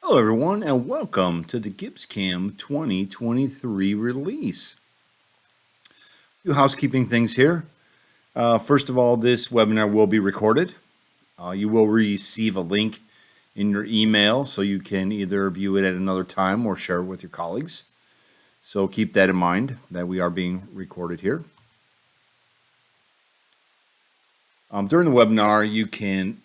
Hello everyone and welcome to the GibbsCAM 2023 release. A few housekeeping things here. First of all, this webinar will be recorded. You will receive a link in your email so you can either view it at another time or share it with your colleagues. So keep that in mind that we are being recorded here. During the webinar, you can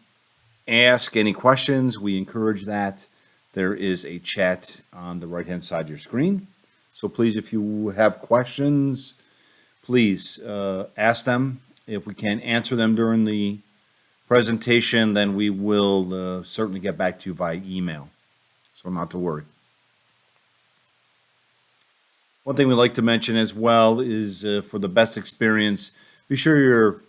ask any questions. We encourage that. There is a chat on the right-hand side of your screen. So please, if you have questions, please ask them. If we can't answer them during the presentation, then we will certainly get back to you by email. So not to worry. One thing we like to mention as well is for the best experience, be sure you're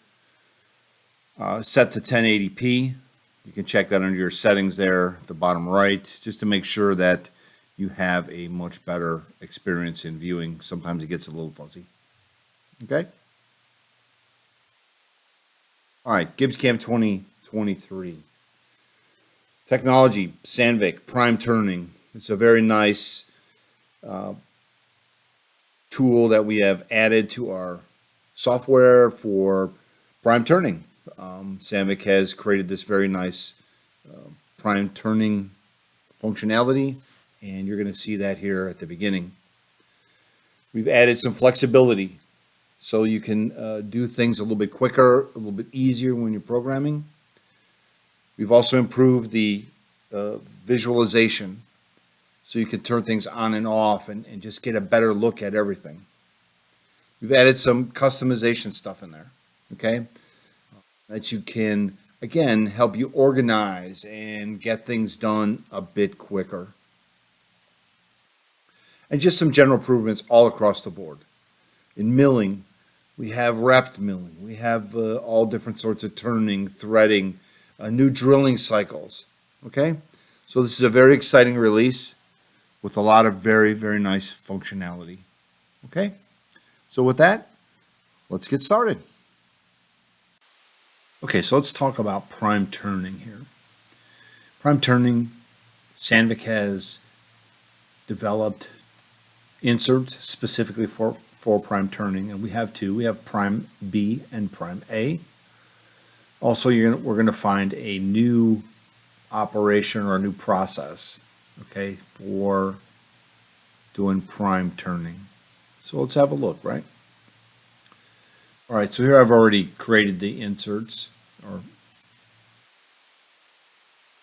set to 1080p. You can check that under your settings there at the bottom right, just to make sure that you have a much better experience in viewing. Sometimes it gets a little fuzzy. Okay? All right, GibbsCAM 2023. Technology, Sandvik, PrimeTurning. It's a very nice tool that we have added to our software for PrimeTurning. Sandvik has created this very nice PrimeTurning functionality, and you're going to see that here at the beginning. We've added some flexibility so you can do things a little bit quicker, a little bit easier when you're programming. We've also improved the visualization so you can turn things on and off and just get a better look at everything. We've added some customization stuff in there, okay? That you can, again, help you organize and get things done a bit quicker. And just some general improvements all across the board. In milling, we have wrapped milling. We have all different sorts of turning, threading, new drilling cycles. Okay? So this is a very exciting release with a lot of very, very nice functionality. Okay? So with that, let's get started. Okay, so let's talk about PrimeTurning here. PrimeTurning, Sandvik has developed inserts specifically for PrimeTurning, and we have two. We have Prime B and Prime A. Also, we're going to find a new operation or a new process, okay, for doing PrimeTurning. So let's have a look, right? All right, so here I've already created the inserts,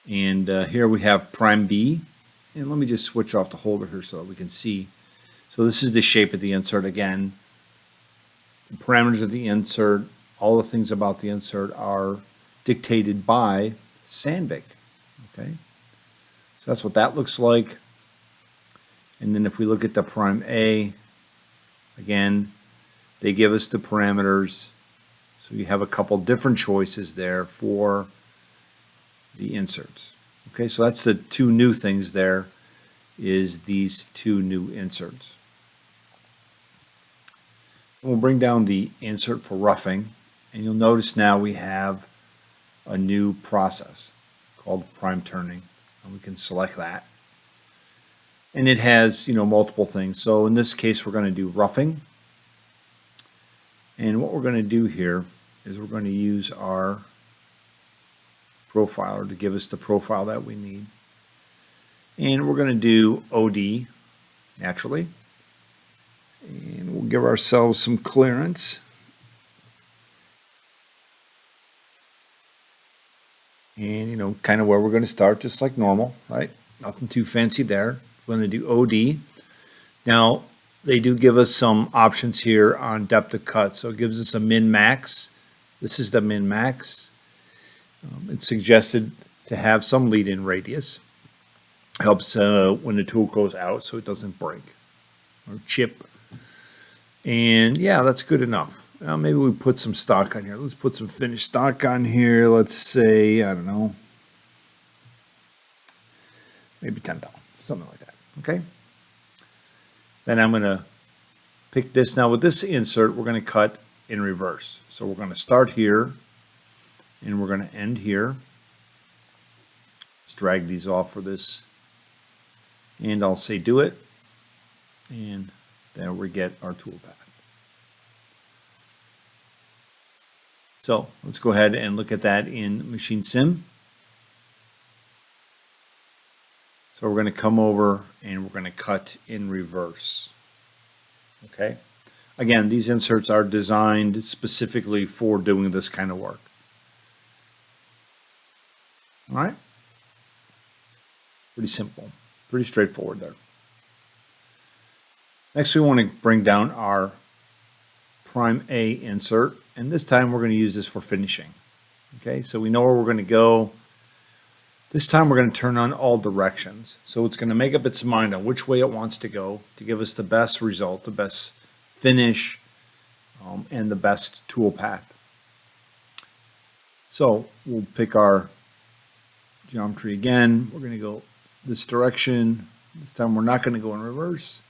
and here we have Prime B, and let me just switch off the holder here so that we can see. So this is the shape of the insert again. The parameters of the insert, all the things about the insert are dictated by Sandvik. Okay, so that's what that looks like. And then if we look at the Prime A, again, they give us the parameters, so you have a couple different choices there for the inserts. Okay, so that's the two new things there, is these two new inserts. We'll bring down the insert for roughing, and you'll notice now we have a new process called PrimeTurning, and we can select that. And it has, multiple things. So in this case, we're going to do roughing. And what we're going to do here is we're going to use our profiler to give us the profile that we need. And we're going to do OD naturally. And we'll give ourselves some clearance. And, kind of where we're going to start, just like normal, right? Nothing too fancy there. We're going to do OD. Now, they do give us some options here on depth of cut. So it gives us a min-max. This is the min-max. It's suggested to have some lead-in radius. Helps when the tool goes out so it doesn't break or chip. And yeah, that's good enough. Maybe we put some stock on here. Let's put some finished stock on here. Let's say, I don't know, maybe $10, something like that. Okay. Then I'm going to pick this. Now with this insert, we're going to cut in reverse. So we're going to start here and we're going to end here. Let's drag these off for this and I'll say do it, and there we get our tool path. So let's go ahead and look at that in Machine Sim. So we're going to come over and we're going to cut in reverse. Okay. Again, these inserts are designed specifically for doing this kind of work. All right. Pretty simple, pretty straightforward there. Next, we want to bring down our Prime A insert, and this time we're going to use this for finishing. Okay, so we know where we're going to go. This time we're going to turn on all directions. So it's going to make up its mind on which way it wants to go to give us the best result, the best finish, and the best tool path. So we'll pick our geometry again. We're going to go this direction. This time we're not going to go in reverse.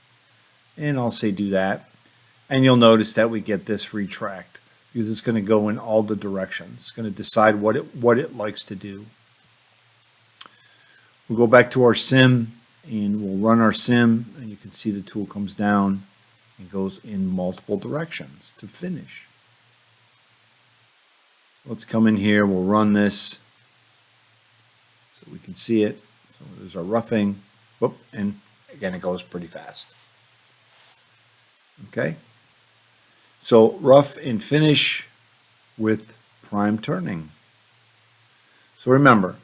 And I'll say do that. And you'll notice that we get this retract because it's going to go in all the directions. It's going to decide what it likes to do. We'll go back to our sim and we'll run our sim, and you can see the tool comes down and goes in multiple directions to finish. Let's come in here, we'll run this so we can see it. So there's our roughing. Whoop, and again it goes pretty fast. Okay, so rough and finish with PrimeTurning. So remember,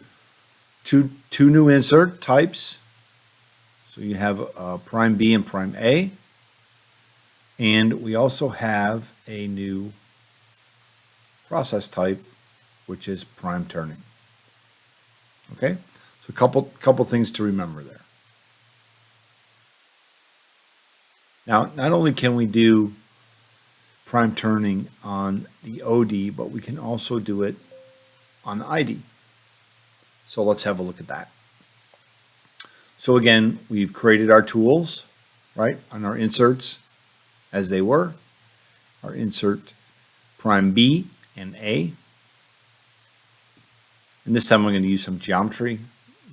two new insert types. So you have Prime B and Prime A, and we also have a new process type, which is PrimeTurning. Okay, so a couple things to remember there. Now, not only can we do PrimeTurning on the OD, but we can also do it on ID. So let's have a look at that. So again, we've created our tools, right, on our inserts as they were. Our insert Prime B and A. And this time I'm going to use some geometry.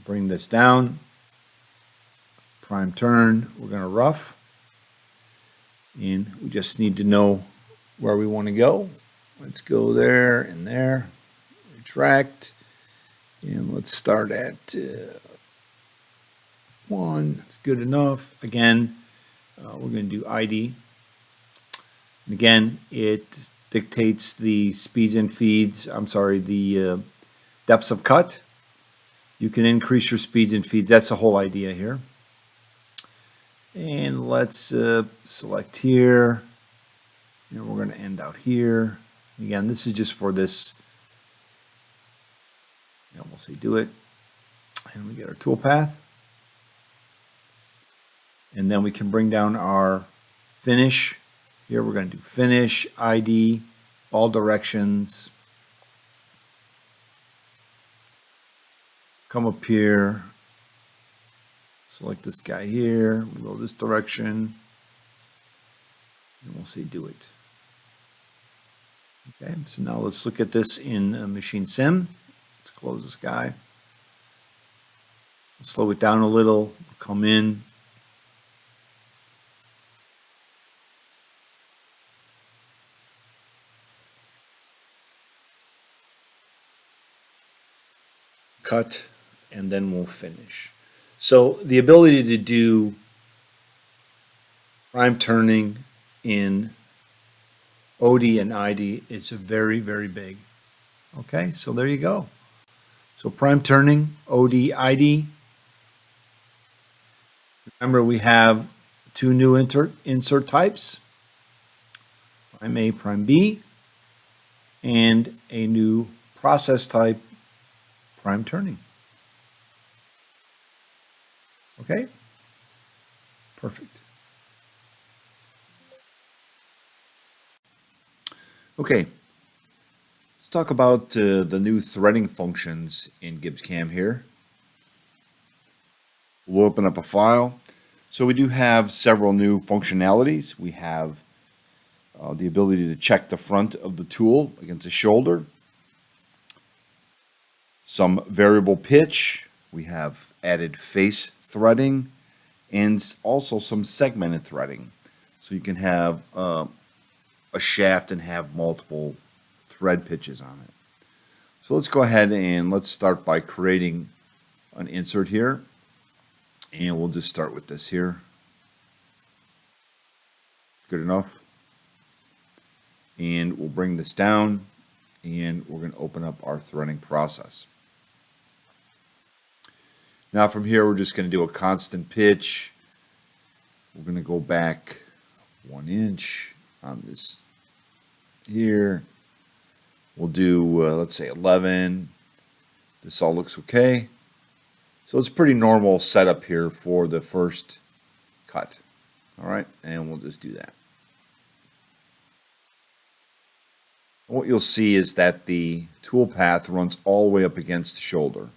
Bring this down. Prime turn. We're going to rough. And we just need to know where we want to go. Let's go there and there. Retract. And let's start at 1. That's good enough. Again, we're going to do ID. And again, it dictates the speeds and feeds. I'm sorry, the depths of cut. You can increase your speeds and feeds. That's the whole idea here. And let's select here. And we're going to end out here. Again, this is just for this. And we'll say do it. And we get our tool path. And then we can bring down our finish. Here we're going to do finish, ID, all directions. Come up here. Select this guy here. We'll go this direction. And we'll say do it. Okay, so now let's look at this in Machine Sim. Let's close this guy. Slow it down a little. Come in. Cut, and then we'll finish. So the ability to do PrimeTurning in OD and ID is very, very big. Okay, so there you go. So PrimeTurning, OD, ID. Remember, we have two new insert types, Prime A, Prime B, and a new process type, PrimeTurning. Okay, perfect. Okay, let's talk about the new threading functions in GibbsCAM here. We'll open up a file. So we do have several new functionalities. We have the ability to check the front of the tool against the shoulder. Some variable pitch. We have added face threading. and also some segmented threading. So you can have a shaft and have multiple thread pitches on it. So let's go ahead and let's start by creating an insert here. And we'll just start with this here. Good enough. And we'll bring this down and we're going to open up our threading process. Now from here we're just going to do a constant pitch. We're going to go back 1 inch on this here. We'll do let's say 11. This all looks okay. So it's pretty normal setup here for the first cut. All right, and we'll just do that. What you'll see is that the tool path runs all the way up against the shoulder.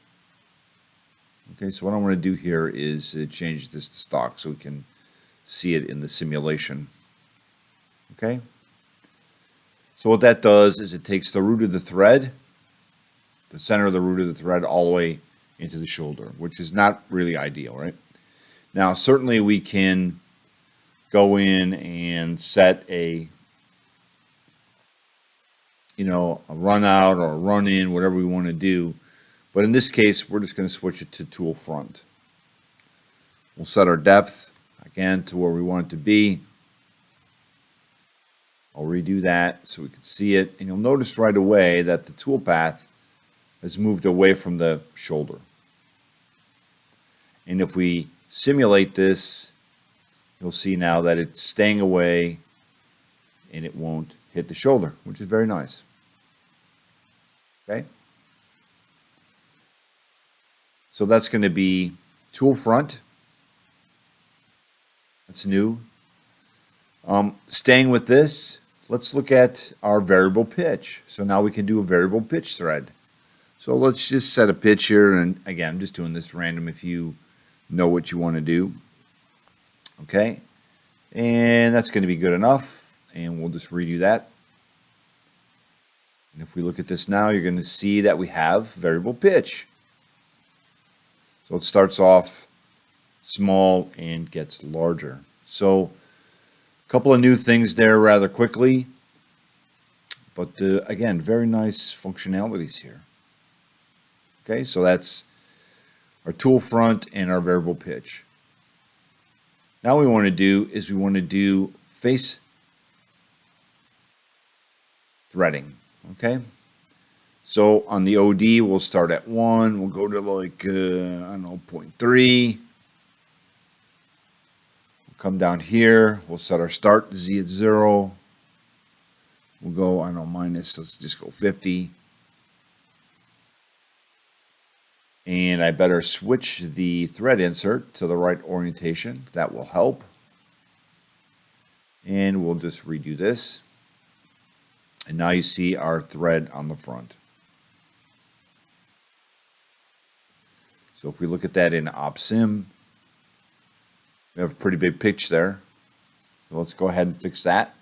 Okay, so what I'm going to do here is change this to stock so we can see it in the simulation. Okay, so what that does is it takes the root of the thread, the center of the root of the thread, all the way into the shoulder, which is not really ideal, right? Now, certainly we can go in and set a run out or a run in, whatever we want to do. But in this case, we're just going to switch it to tool front. We'll set our depth again to where we want it to be. I'll redo that so we can see it. And you'll notice right away that the tool path has moved away from the shoulder. And if we simulate this, you'll see now that it's staying away and it won't hit the shoulder, which is very nice. Okay? So that's going to be tool front. That's new. Staying with this, let's look at our variable pitch. So now we can do a variable pitch thread. So let's just set a pitch here, and again, I'm just doing this random if you know what you want to do. Okay, and that's going to be good enough, and we'll just redo that. And if we look at this now, you're going to see that we have variable pitch. So it starts off small and gets larger. So a couple of new things there rather quickly, but again, very nice functionalities here. Okay, so that's our tool front and our variable pitch. Now what we want to do is we want to do face threading. Okay, so on the OD we'll start at 1. We'll go to like I don't know, 0.3. We'll come down here. We'll set our start Z at 0. We'll go, I don't know, minus. Let's just go 50. And I better switch the thread insert to the right orientation. That will help. And we'll just redo this. And now you see our thread on the front. So if we look at that in OpSim, we have a pretty big pitch there. So let's go ahead and fix that.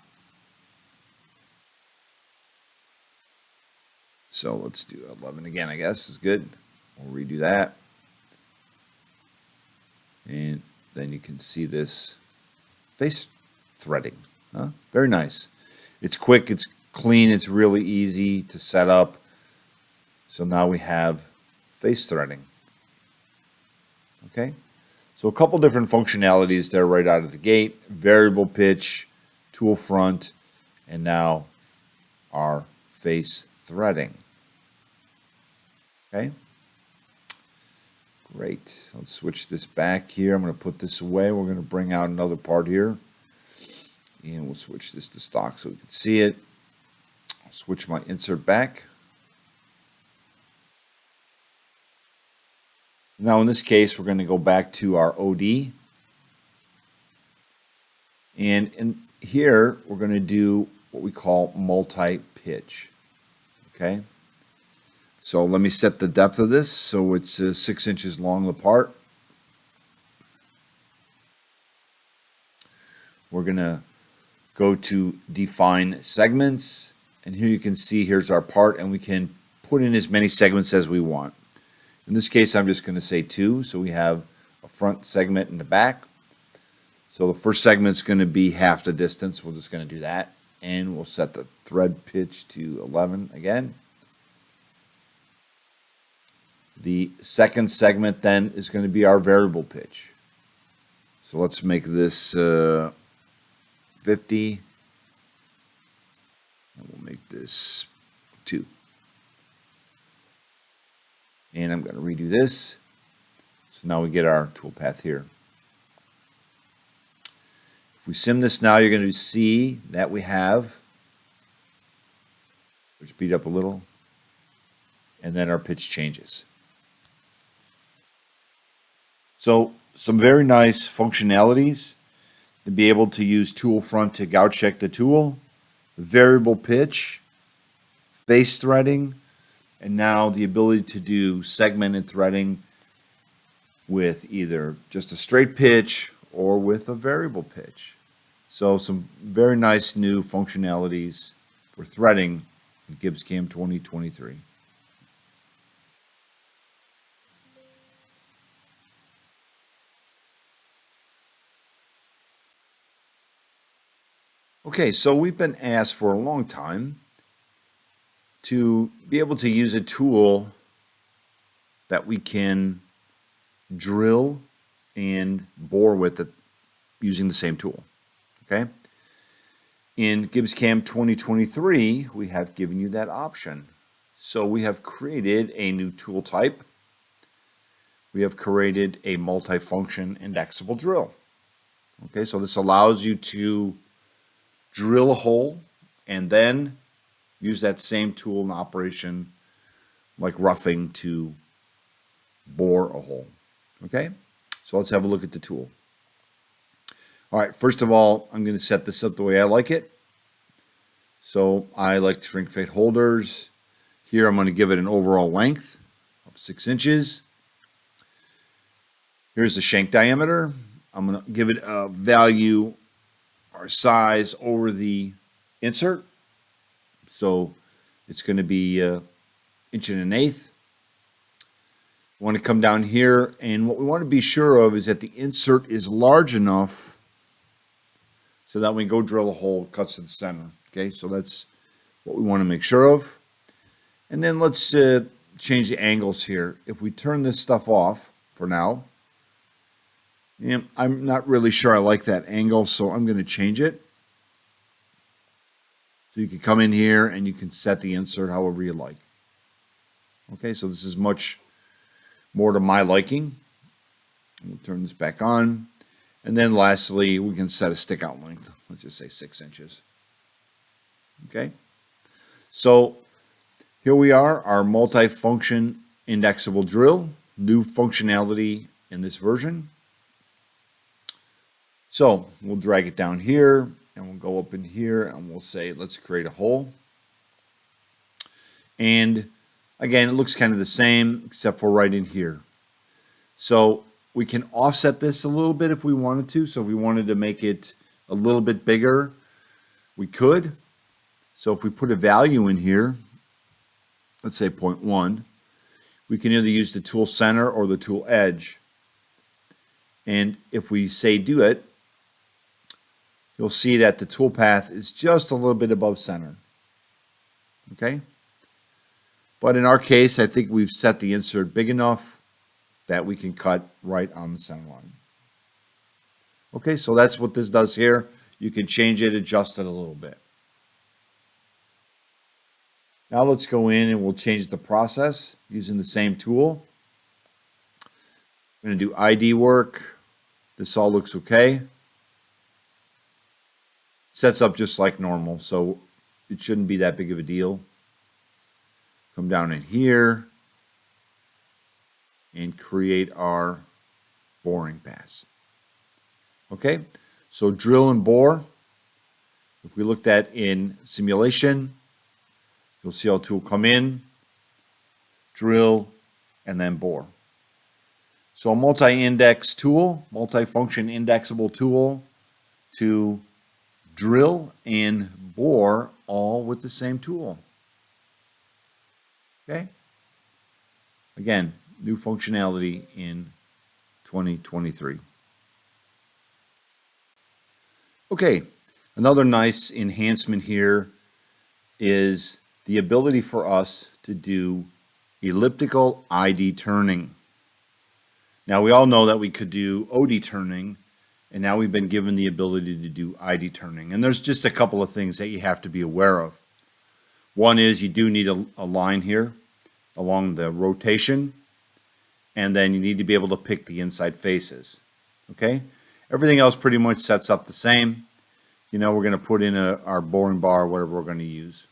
So let's do 11 again, I guess is good. We'll redo that. And then you can see this face threading. Huh? Very nice. It's quick, it's clean, it's really easy to set up. So now we have face threading. Okay, so a couple different functionalities there right out of the gate. Variable pitch, tool front, and now our face threading. Okay, great. Let's switch this back here. I'm going to put this away. We're going to bring out another part here. And we'll switch this to stock so we can see it. I'll switch my insert back. Now in this case, we're going to go back to our OD. And in here, we're going to do what we call multi-pitch. Okay. So let me set the depth of this. So it's 6 inches long, the part. We're going to go to define segments. And here you can see here's our part, and we can put in as many segments as we want. In this case, I'm just going to say 2. So we have a front segment and the back. So the first segment's going to be half the distance. We're just going to do that. And we'll set the thread pitch to 11 again. The second segment then is going to be our variable pitch. So let's make this 50. And we'll make this 2. And I'm going to redo this. So now we get our toolpath here. If we sim this now, you're going to see that we have, speed up a little, and then our pitch changes. So some very nice functionalities to be able to use tool front to gouge check the tool, variable pitch, face threading, and now the ability to do segmented threading with either just a straight pitch or with a variable pitch. So some very nice new functionalities for threading in GibbsCAM 2023. Okay, so we've been asked for a long time to be able to use a tool that we can drill and bore with it using the same tool. Okay? In GibbsCAM 2023, we have given you that option. So we have created a new tool type. We have created a multifunction indexable drill. Okay, so this allows you to drill a hole and then use that same tool in operation like roughing to bore a hole. Okay, so let's have a look at the tool. All right, first of all, I'm going to set this up the way I like it. So I like shrink fit holders. Here I'm going to give it an overall length of 6 inches. Here's the shank diameter. I'm going to give it a value or size over the insert. So it's going to be 1 1/8 inches. We want to come down here, and what we want to be sure of is that the insert is large enough so that when we go drill a hole, it cuts to the center. Okay, so that's what we want to make sure of. And then let's change the angles here. If we turn this stuff off for now, I'm not really sure I like that angle, so I'm going to change it. So you can come in here and you can set the insert however you like. Okay, so this is much more to my liking. We'll turn this back on. And then lastly, we can set a stick out length. Let's just say 6 inches. Okay, so here we are, our multi-function indexable drill, new functionality in this version. So we'll drag it down here and we'll go up in here and we'll say, let's create a hole. And again, it looks kind of the same except for right in here. So we can offset this a little bit if we wanted to. So if we wanted to make it a little bit bigger, we could. So if we put a value in here, let's say 0.1, we can either use the tool center or the tool edge. And if we say do it, you'll see that the tool path is just a little bit above center. Okay? But in our case, I think we've set the insert big enough that we can cut right on the center line. Okay, so that's what this does here. You can change it, adjust it a little bit. Now let's go in and we'll change the process using the same tool. I'm going to do ID work. This all looks okay. Sets up just like normal, so it shouldn't be that big of a deal. Come down in here and create our boring pass. Okay, so drill and bore. If we looked at in simulation, you'll see our tool come in, drill, and then bore. So a multi-index tool, multi-function indexable tool to drill and bore all with the same tool. Okay? Again, new functionality in 2023. Okay, another nice enhancement here is the ability for us to do elliptical ID turning. Now we all know that we could do OD turning, and now we've been given the ability to do ID turning. And there's just a couple of things that you have to be aware of. One is you do need a line here along the rotation, and then you need to be able to pick the inside faces. Okay? Everything else pretty much sets up the same. You know, we're going to put in our boring bar, whatever we're going to use.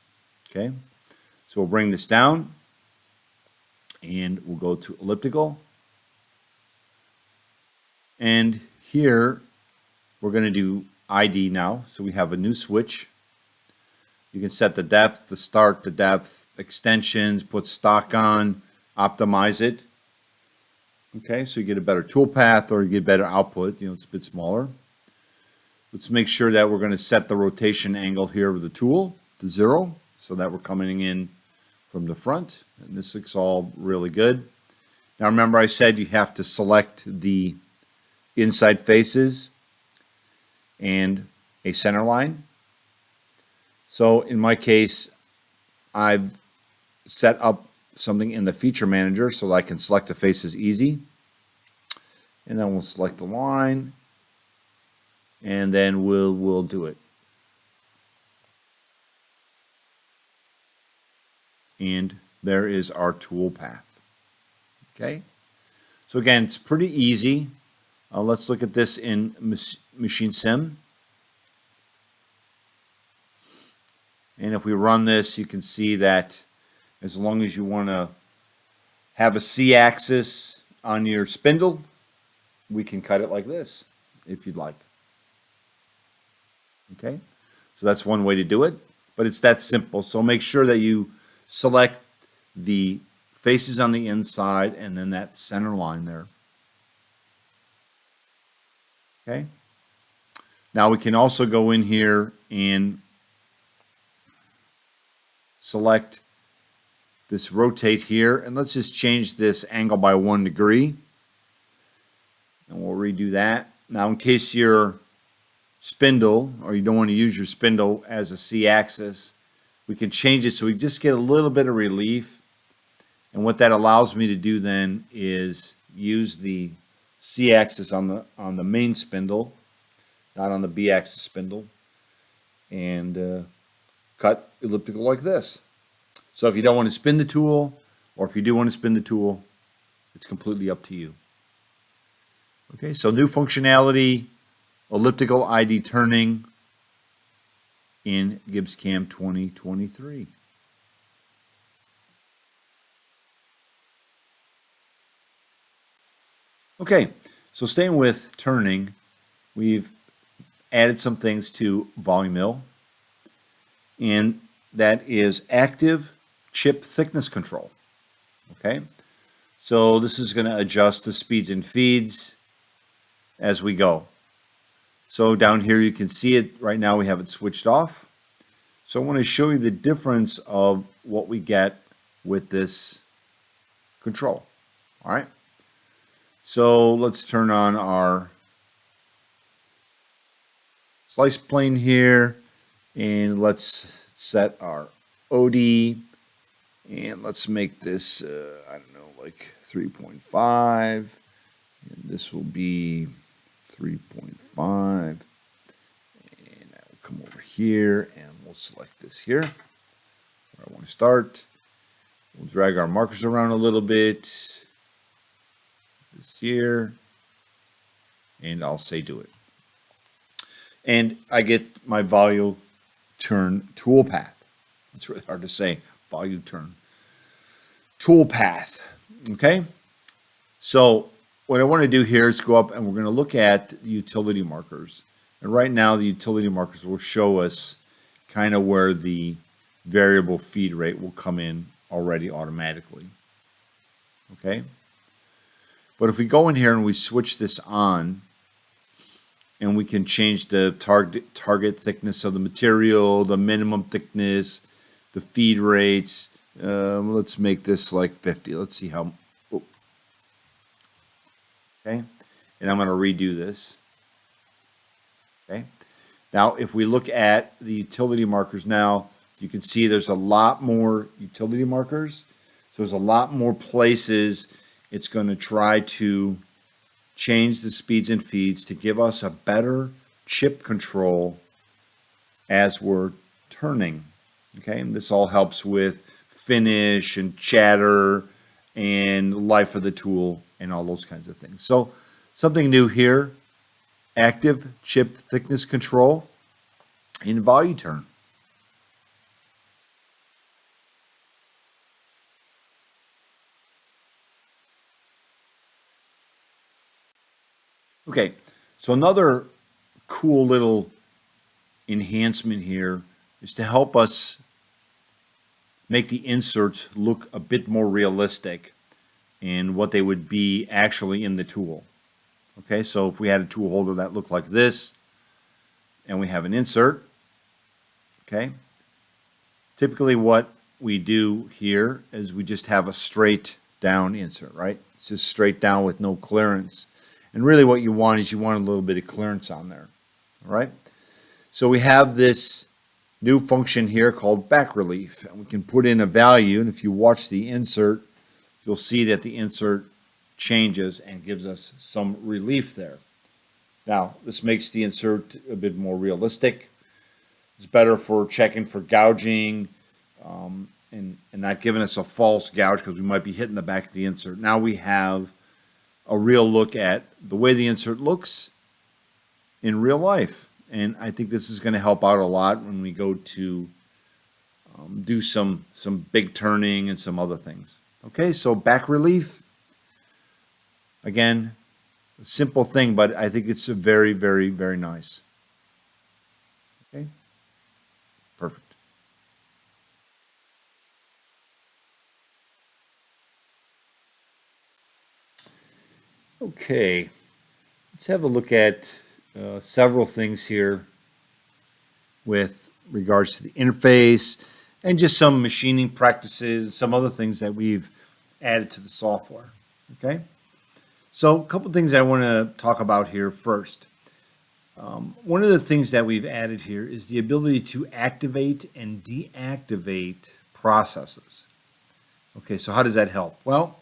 Okay? So we'll bring this down, and we'll go to elliptical. And here, we're going to do ID now. So we have a new switch. You can set the depth, the start, the depth, extensions, put stock on, optimize it. Okay, so you get a better tool path or you get better output. You know, it's a bit smaller. Let's make sure that we're going to set the rotation angle here of the tool to 0 so that we're coming in from the front. And this looks all really good. Now remember I said you have to select the inside faces and a center line. So in my case, I've set up something in the feature manager so that I can select the faces easy. And then we'll select the line, and then we'll do it. And there is our tool path. Okay. So again, it's pretty easy. Let's look at this in Machine Sim. And if we run this, you can see that as long as you want to have a C-axis on your spindle, we can cut it like this if you'd like. Okay, so that's one way to do it, but it's that simple. So make sure that you select the faces on the inside and then that center line there. Okay, now we can also go in here and select this rotate here, and let's just change this angle by 1 degree, and we'll redo that. Now in case your spindle, or you don't want to use your spindle as a C-axis, we can change it so we just get a little bit of relief, and what that allows me to do then is use the C-axis on the main spindle, not on the B-axis spindle, and cut elliptical like this. So if you don't want to spin the tool, or if you do want to spin the tool, it's completely up to you. Okay, so new functionality, elliptical ID turning in GibbsCAM 2023. Okay, so staying with turning, we've added some things to volume mill, and that is active chip thickness control. Okay, so this is going to adjust the speeds and feeds as we go. So down here you can see it right now, we have it switched off. So I want to show you the difference of what we get with this control. All right, so let's turn on our slice plane here, and let's set our OD, and let's make this I don't know, like 3.5, and this will be 3.5, and I will come over here and we'll select this here where I want to start. We'll drag our markers around a little bit, this here, and I'll say do it. And I get my volume turn tool path. It's really hard to say, volume turn tool path. Okay, so what I want to do here is go up and we're going to look at the utility markers. And right now the utility markers will show us kind of where the variable feed rate will come in already automatically. Okay, but if we go in here and we switch this on, and we can change the target thickness of the material, the minimum thickness, the feed rates. Let's make this like 50. Let's see how. Oh. Okay, and I'm going to redo this. Okay, Now, if we look at the utility markers now, you can see there's a lot more utility markers. So there's a lot more places it's going to try to change the speeds and feeds to give us a better chip control as we're turning. Okay, and this all helps with finish and chatter and life of the tool and all those kinds of things. So something new here, active chip thickness control in VolueTurn. Okay, so another cool little enhancement here is to help us make the inserts look a bit more realistic in what they would be actually in the tool. Okay, so if we had a tool holder that looked like this, and we have an insert, okay, typically what we do here is we just have a straight down insert, right? It's just straight down with no clearance. And really what you want is you want a little bit of clearance on there, all right? So we have this new function here called back relief, and we can put in a value, and if you watch the insert, you'll see that the insert changes and gives us some relief there. Now, this makes the insert a bit more realistic. It's better for checking for gouging and not giving us a false gouge because we might be hitting the back of the insert. Now we have a real look at the way the insert looks in real life. And I think this is going to help out a lot when we go to do some big turning and some other things. Okay, so back relief. Again, a simple thing, but I think it's a very, very, very nice. Okay, perfect. Okay, let's have a look at several things here with regards to the interface and just some machining practices, some other things that we've added to the software. Okay, so a couple things I want to talk about here first. One of the things that we've added here is the ability to activate and deactivate processes. Okay, so how does that help? Well,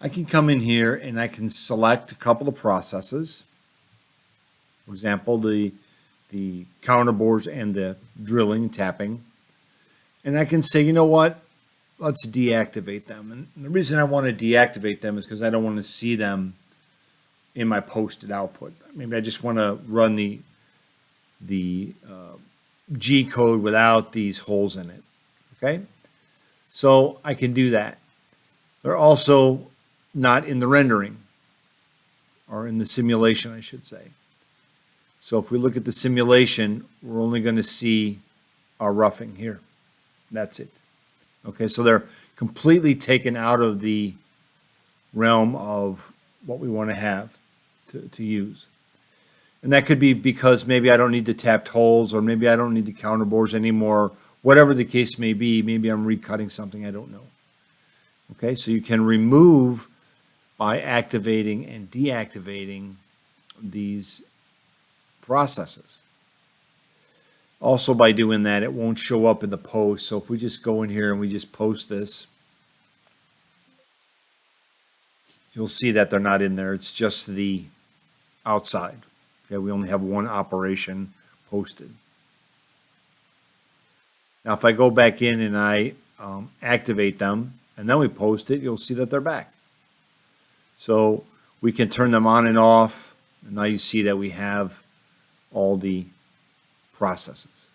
I can come in here and I can select a couple of processes. For example, the counterbores and the drilling and tapping. And I can say, you know what, let's deactivate them. And the reason I want to deactivate them is because I don't want to see them in my posted output. Maybe I just want to run the G code without these holes in it. Okay, so I can do that. They're also not in the rendering, or in the simulation, I should say. So if we look at the simulation, we're only going to see our roughing here. That's it. Okay, so they're completely taken out of the realm of what we want to have to use. And that could be because maybe I don't need the tapped holes, or maybe I don't need the counterbores anymore. Whatever the case may be, maybe I'm recutting something, I don't know. Okay, so you can remove by activating and deactivating these processes. Also, by doing that, it won't show up in the post. So if we just go in here and we just post this, you'll see that they're not in there. It's just the outside. Okay, we only have one operation posted. Now, if I go back in and I activate them, and then we post it, you'll see that they're back. So we can turn them on and off, and now you see that we have all the processes.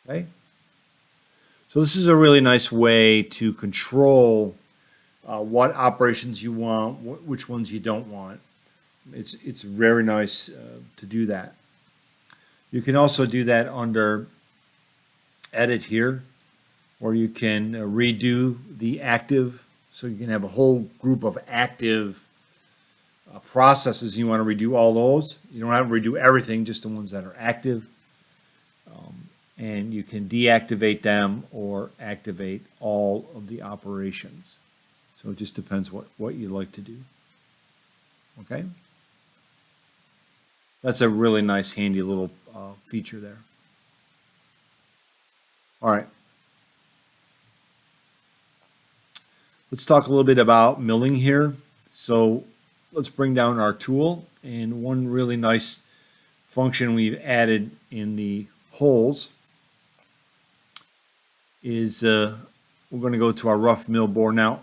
Okay? So this is a really nice way to control what operations you want, which ones you don't want. It's very nice to do that. You can also do that under Edit here, or you can redo the active. So you can have a whole group of active processes. You want to redo all those. You don't have to redo everything, just the ones that are active. And you can deactivate them or activate all of the operations. So it just depends what you like to do. Okay? That's a really nice, handy little feature there. All right. Let's talk a little bit about milling here. So let's bring down our tool, and one really nice function we've added in the holes is we're going to go to our rough mill bore. Now,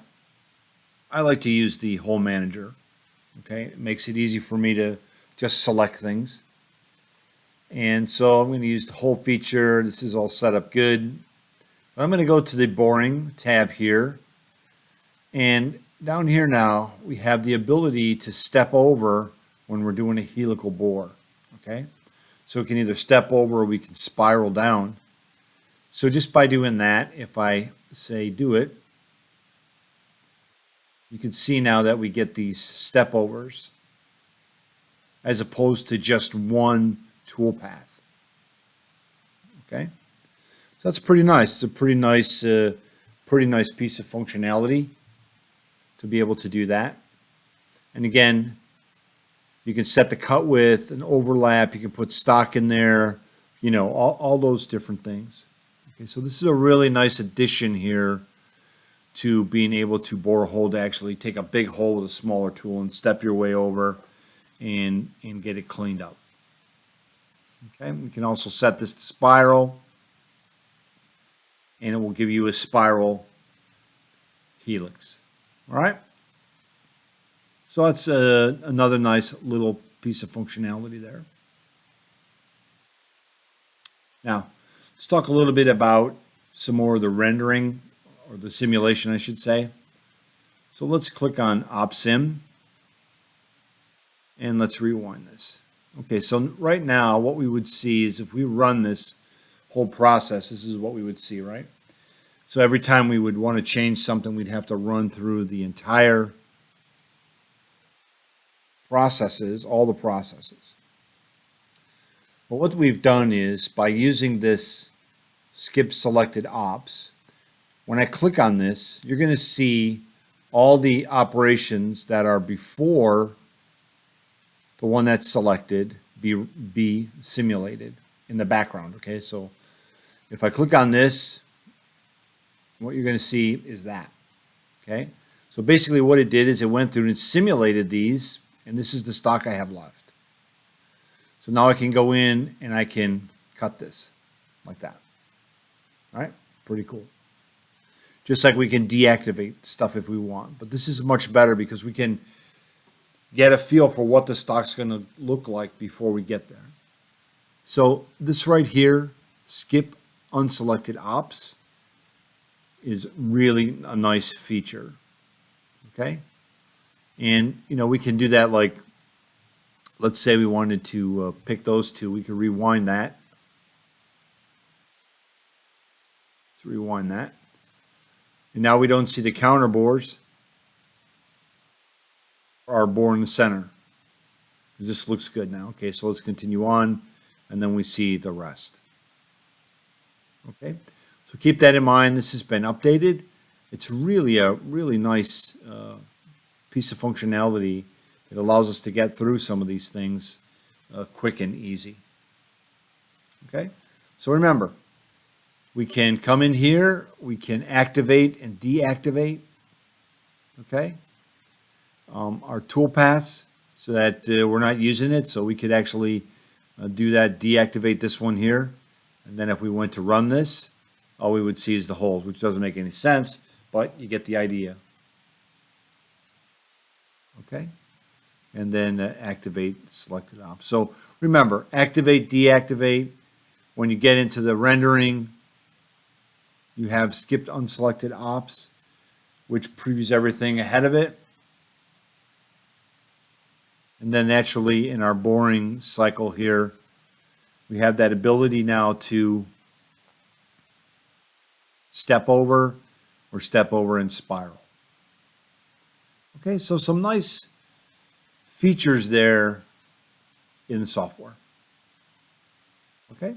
I like to use the hole manager. Okay, it makes it easy for me to just select things. And so I'm going to use the hole feature. This is all set up good. I'm going to go to the boring tab here. And down here now, we have the ability to step over when we're doing a helical bore. Okay, so we can either step over or we can spiral down. So just by doing that, if I say do it, you can see now that we get these step overs as opposed to just one tool path. Okay, so that's pretty nice. It's a pretty nice piece of functionality to be able to do that. And again, you can set the cut width and overlap. You can put stock in there, you know, all those different things. Okay, so this is a really nice addition here to being able to bore a hole, to actually take a big hole with a smaller tool and step your way over and get it cleaned up. Okay, you can also set this to spiral, and it will give you a spiral helix. All right, so that's another nice little piece of functionality there. Now, let's talk a little bit about some more of the rendering, or the simulation, I should say. So let's click on OpSim, and let's rewind this. Okay, so right now what we would see is if we run this whole process, this is what we would see, right? So every time we would want to change something, we'd have to run through the entire processes, all the processes. But what we've done is, by using this skip selected ops, when I click on this, you're going to see all the operations that are before the one that's selected be simulated in the background. Okay, so if I click on this, what you're going to see is that. Okay, so basically what it did is it went through and simulated these, and this is the stock I have left. So now I can go in and I can cut this like that. All right, pretty cool. Just like we can deactivate stuff if we want, but this is much better because we can get a feel for what the stock's going to look like before we get there. So this right here, skip unselected ops, is really a nice feature. Okay, and you know, we can do that, like, let's say we wanted to pick those two, we could rewind that. Let's rewind that. And now we don't see the counter bores are bore in the center. This looks good now. Okay, so let's continue on, and then we see the rest. Okay, so keep that in mind. This has been updated. It's really a really nice piece of functionality that allows us to get through some of these things quick and easy. Okay, so remember, we can come in here, we can activate and deactivate, okay, our tool paths, so that we're not using it, so we could actually do that, deactivate this one here, and then if we went to run this, all we would see is the holes, which doesn't make any sense, but you get the idea. Okay, and then activate selected ops. So remember, activate, deactivate. When you get into the rendering, you have skipped unselected ops, which previews everything ahead of it. And then naturally in our boring cycle here, we have that ability now to step over or step over and spiral. Okay, so some nice features there in the software. Okay.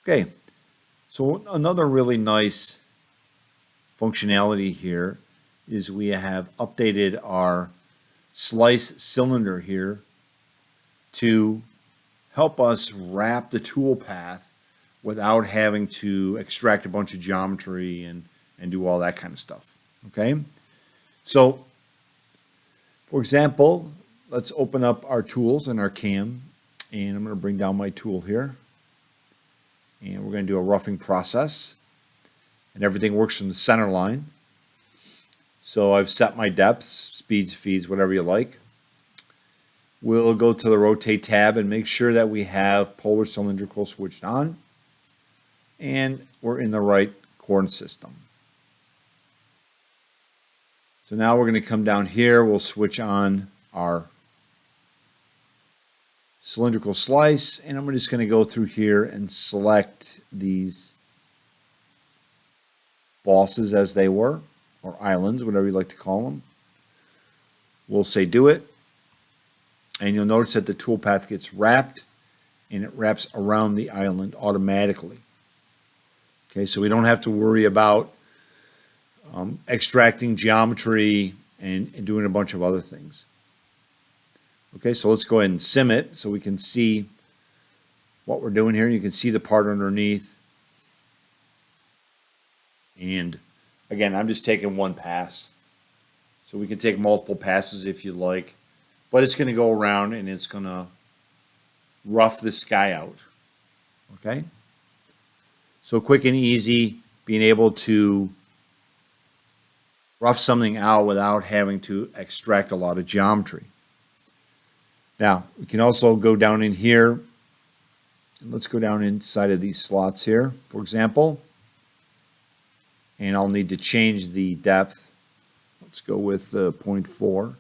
Okay, so another really nice functionality here is we have updated our slice cylinder here to help us wrap the tool path without having to extract a bunch of geometry and do all that kind of stuff. Okay, so for example, let's open up our tools in our CAM, and I'm going to bring down my tool here, and we're going to do a roughing process, and everything works from the center line. So I've set my depths, speeds, feeds, whatever you like. We'll go to the rotate tab and make sure that we have polar cylindrical switched on, and we're in the right coordinate system. So now we're going to come down here, we'll switch on our cylindrical slice, and I'm just going to go through here and select these bosses as they were, or islands, whatever you like to call them. We'll say do it, and you'll notice that the toolpath gets wrapped, and it wraps around the island automatically. Okay, so we don't have to worry about extracting geometry and doing a bunch of other things. Okay, so let's go ahead and sim it so we can see what we're doing here. You can see the part underneath. And again, I'm just taking one pass. So we can take multiple passes if you like. But it's going to go around and it's going to rough the sky out. Okay? So quick and easy, being able to rough something out without having to extract a lot of geometry. Now, we can also go down in here. And let's go down inside of these slots here, for example. And I'll need to change the depth. Let's go with 0.4.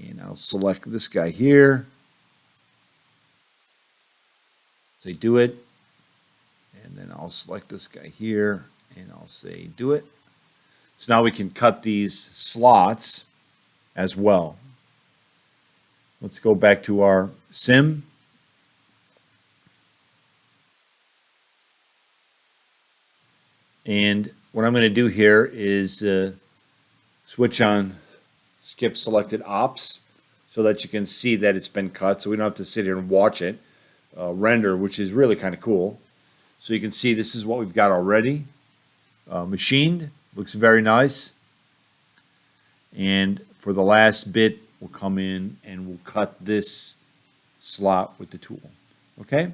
And I'll select this guy here. Say do it. And then I'll select this guy here. And I'll say do it. So now we can cut these slots as well. Let's go back to our sim. And what I'm going to do here is switch on skip selected ops so that you can see that it's been cut, so we don't have to sit here and watch it render, which is really kind of cool. So you can see this is what we've got already machined. Looks very nice. And for the last bit, we'll come in and we'll cut this slot with the tool. Okay?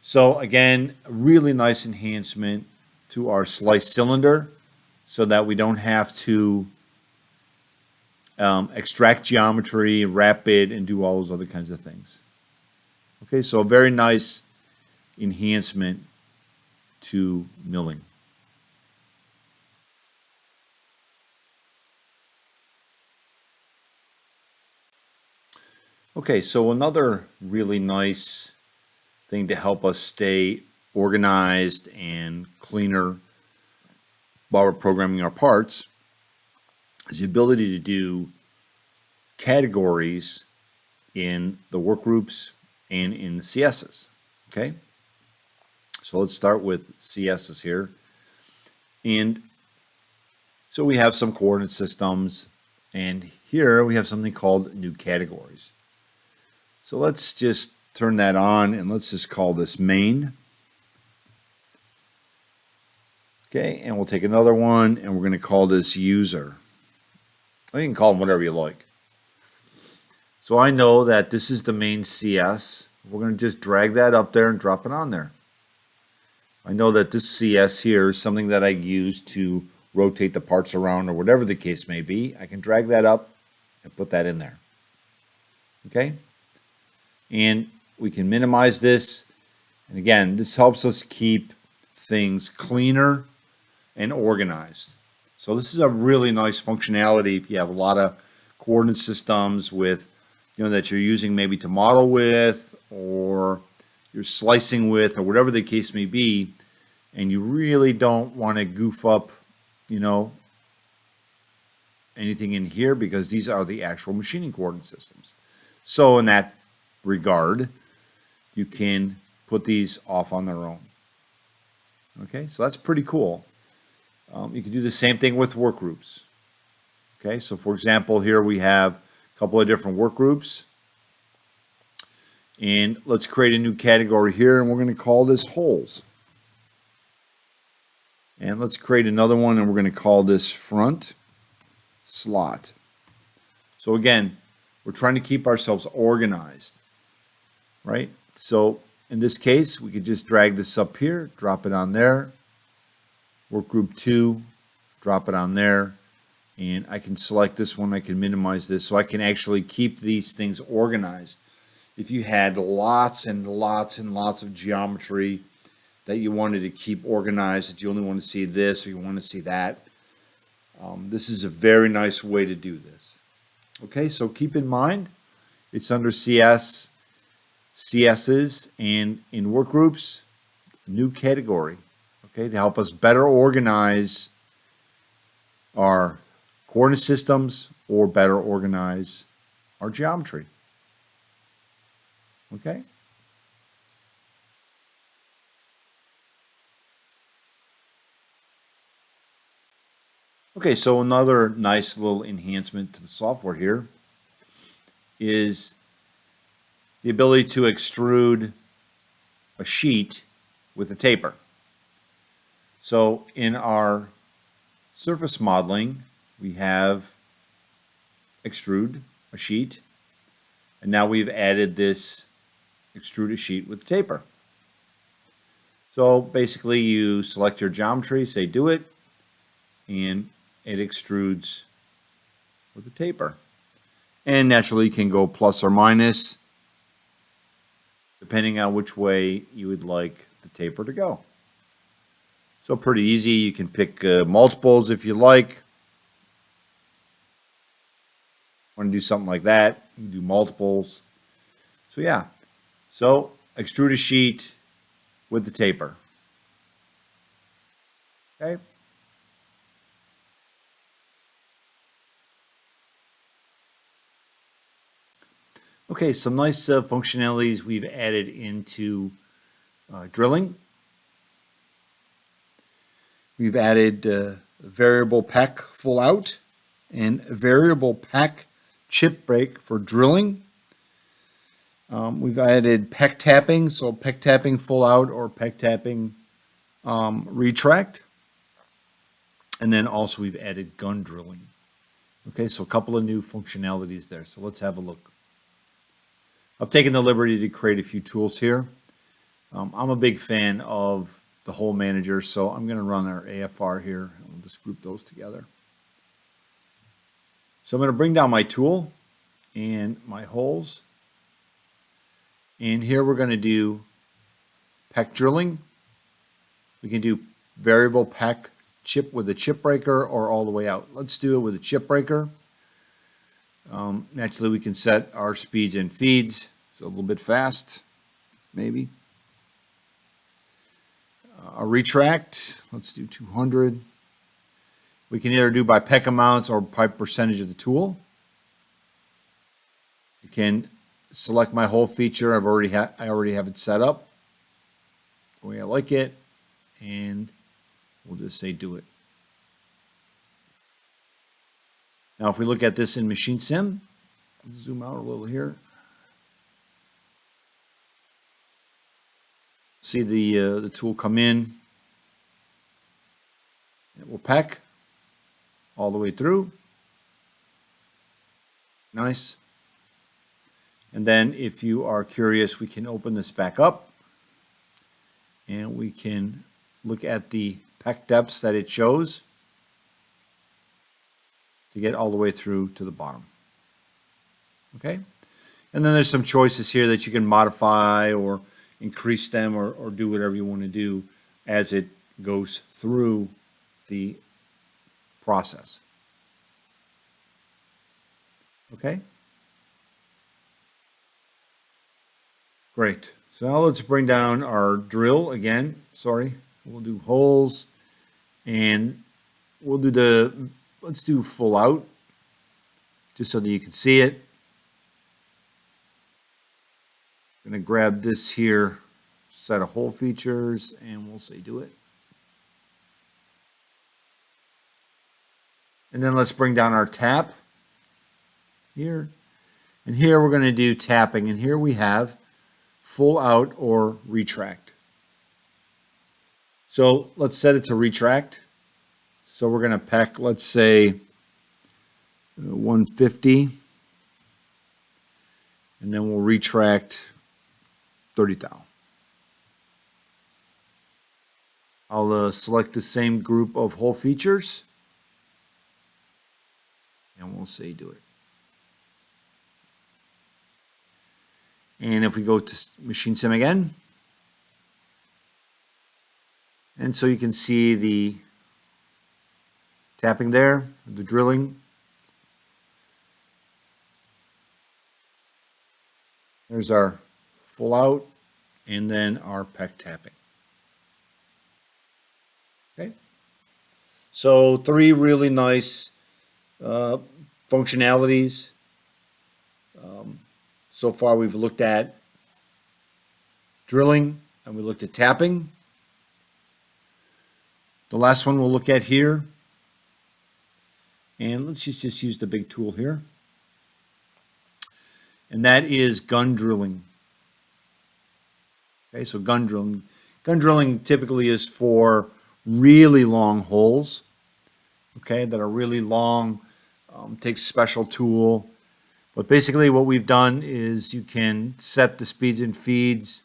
So again, a really nice enhancement to our slice cylinder so that we don't have to extract geometry, wrap it, and do all those other kinds of things. Okay, so a very nice enhancement to milling. Okay, so another really nice thing to help us stay organized and cleaner while we're programming our parts is the ability to do categories in the work groups and in the CSs. Okay, so let's start with CSs here. And so we have some coordinate systems, and here we have something called new categories. So let's just turn that on and let's just call this main. Okay, and we'll take another one and we're going to call this user. You can call them whatever you like. So I know that this is the main CS. We're going to just drag that up there and drop it on there. I know that this CS here is something that I use to rotate the parts around or whatever the case may be. I can drag that up and put that in there. Okay? And we can minimize this. And again, this helps us keep things cleaner and organized. So this is a really nice functionality if you have a lot of coordinate systems with, that you're using maybe to model with or you're slicing with or whatever the case may be, and you really don't want to goof up, anything in here because these are the actual machining coordinate systems. So in that regard, you can put these off on their own. Okay, so that's pretty cool. You can do the same thing with work groups. Okay, so for example, here we have a couple of different work groups. And let's create a new category here, and we're going to call this holes. And let's create another one, and we're going to call this front slot. So again, we're trying to keep ourselves organized, right? So in this case, we could just drag this up here, drop it on there. Work group 2, drop it on there. And I can select this one, I can minimize this, so I can actually keep these things organized. If you had lots and lots and lots of geometry that you wanted to keep organized, that you only want to see this or you want to see that, this is a very nice way to do this. Okay, so keep in mind, it's under CS, CSs, and in work groups, new category, okay, to help us better organize our coordinate systems or better organize our geometry. Okay? Okay, so another nice little enhancement to the software here is the ability to extrude a sheet with a taper. So in our surface modeling, we have extrude a sheet, and now we've added this extrude a sheet with a taper. So basically you select your geometry, say do it, and it extrudes with a taper. And naturally you can go plus or minus depending on which way you would like the taper to go. So pretty easy. You can pick multiples if you like. Want to do something like that, you can do multiples. So yeah, so extrude a sheet with the taper. Okay. Okay, some nice functionalities we've added into drilling. We've added variable peck full out and variable peck chip break for drilling. We've added peck tapping, so peck tapping full out or peck tapping retract. And then also we've added gun drilling. Okay, so a couple of new functionalities there. So let's have a look. I've taken the liberty to create a few tools here. I'm a big fan of the hole manager, so I'm going to run our AFR here. We'll just group those together. So I'm going to bring down my tool and my holes. And here we're going to do peck drilling. We can do variable peck chip with a chip breaker or all the way out. Let's do it with a chip breaker. Naturally, we can set our speeds and feeds. So a little bit fast, maybe. A retract, let's do 200. We can either do by peck amounts or by percentage of the tool. You can select my hole feature. I already have it set up the way I like it, and we'll just say do it. Now, if we look at this in Machine Sim, zoom out a little here. See the tool come in. It will peck all the way through. Nice. And then if you are curious, we can open this back up and we can look at the peck depths that it shows to get all the way through to the bottom. Okay? And then there's some choices here that you can modify or increase them or do whatever you want to do as it goes through the process. Okay? Great. So now let's bring down our drill again. Sorry. We'll do holes and we'll do let's do full out just so that you can see it. I'm going to grab this here, set of hole features, and we'll say do it. And then let's bring down our tap here. And here we're going to do tapping. And here we have full out or retract. So let's set it to retract. So we're going to peck, let's say, 150. And then we'll retract 30 thou. I'll select the same group of hole features. And we'll say do it. And if we go to Machine Sim again, and so you can see the tapping there, the drilling. There's our full out, and then our peck tapping. Okay. So 3 really nice functionalities. So far we've looked at drilling and we looked at tapping. The last one we'll look at here, and let's just use the big tool here, and that is gun drilling. Okay, so gun drilling. Gun drilling typically is for really long holes, okay, that are really long, takes a special tool. But basically what we've done is you can set the speeds and feeds,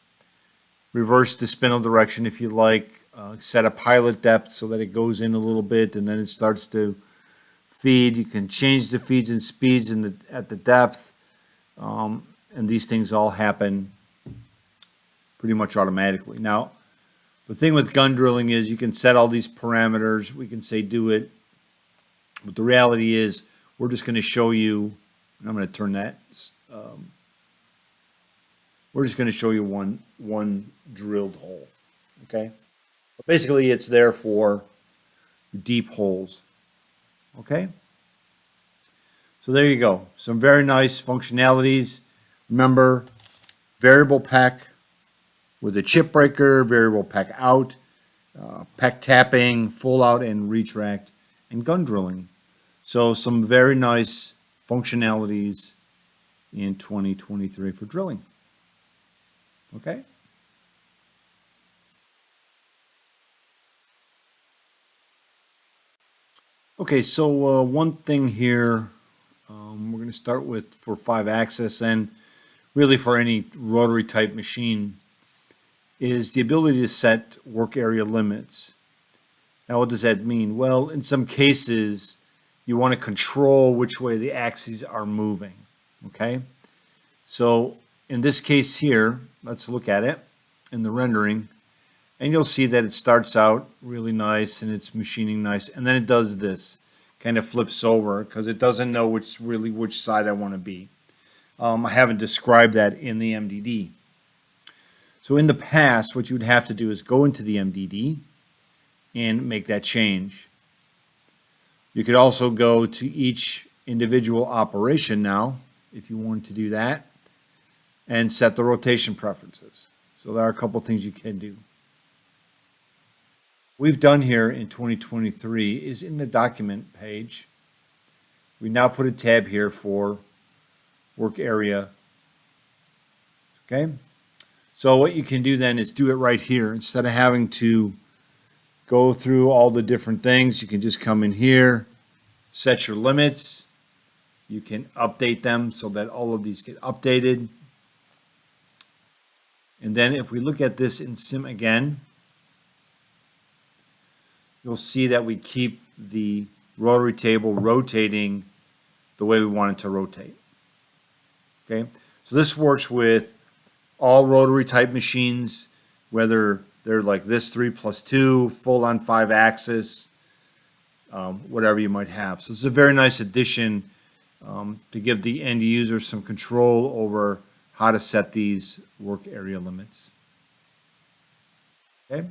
reverse the spindle direction if you like, set a pilot depth so that it goes in a little bit and then it starts to feed. You can change the feeds and speeds at the depth, and these things all happen pretty much automatically. Now, the thing with gun drilling is you can set all these parameters. We can say do it, but the reality is we're just going to show you. And I'm going to turn that. We're just going to show you one drilled hole. Okay. But basically, it's there for deep holes. Okay. So there you go. Some very nice functionalities. Remember, variable peck with a chip breaker, variable peck out, peck tapping, full out and retract, and gun drilling. So some very nice functionalities in 2023 for drilling. Okay. Okay, so one thing here, we're going to start with for 5-axis and really for any rotary type machine, is the ability to set work area limits. Now, what does that mean? Well, in some cases, you want to control which way the axes are moving, okay? So in this case here, let's look at it in the rendering, and you'll see that it starts out really nice and it's machining nice, and then it does this, kind of flips over because it doesn't know which side I want to be. I haven't described that in the MDD. So in the past, what you would have to do is go into the MDD and make that change. You could also go to each individual operation now, if you want to do that, and set the rotation preferences. So there are a couple things you can do. What we've done here in 2023 is in the document page, we now put a tab here for work area. Okay? So what you can do then is do it right here. Instead of having to go through all the different things, you can just come in here, set your limits. You can update them so that all of these get updated. And then if we look at this in Sim again, you'll see that we keep the rotary table rotating the way we want it to rotate. Okay, so this works with all rotary type machines, whether they're like this 3+2, full on 5-axis, whatever you might have. So it's a very nice addition to give the end user some control over how to set these work area limits. Okay.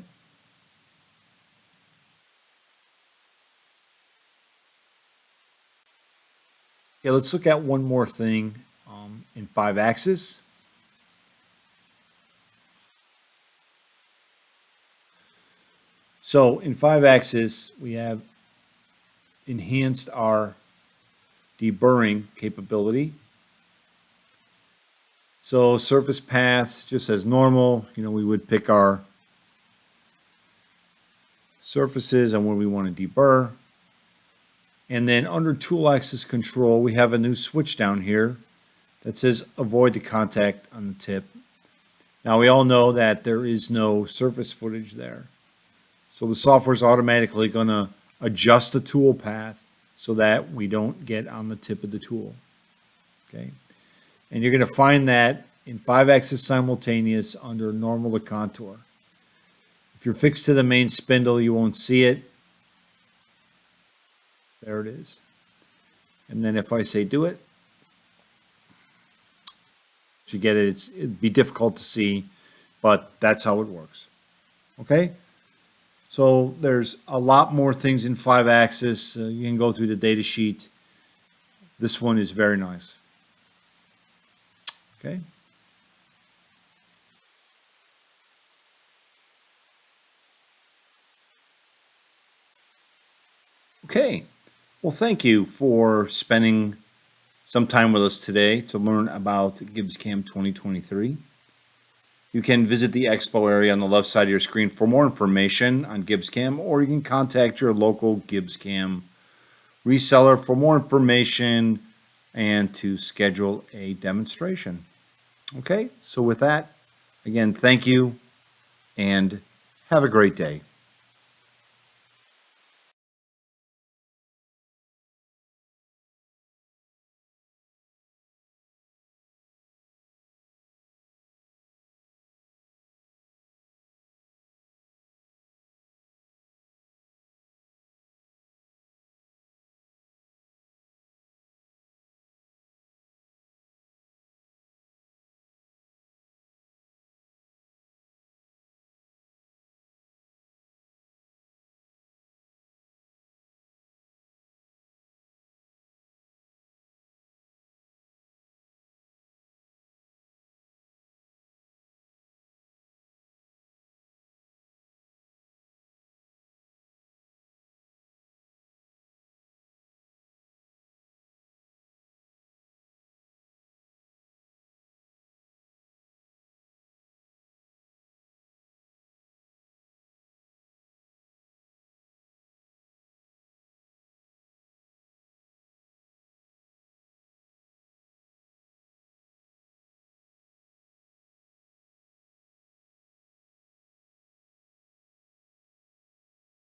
Okay, let's look at one more thing in 5-axis. So in 5-axis, we have enhanced our deburring capability. So surface paths, just as normal, we would pick our surfaces and where we want to deburr. And then under tool axis control, we have a new switch down here that says avoid the contact on the tip. Now we all know that there is no surface footage there. So the software is automatically going to adjust the tool path so that we don't get on the tip of the tool. Okay. And you're going to find that in 5-axis simultaneous under normal to contour. If you're fixed to the main spindle, you won't see it. There it is. And then if I say do it, you get it. It'd be difficult to see, but that's how it works. Okay? So there's a lot more things in 5-axis. You can go through the data sheet. This one is very nice. Okay? Okay. Well, thank you for spending some time with us today to learn about GibbsCAM 2023. You can visit the expo area on the left side of your screen for more information on GibbsCAM, or you can contact your local GibbsCAM reseller for more information and to schedule a demonstration. Okay, so with that, again, thank you and have a great day.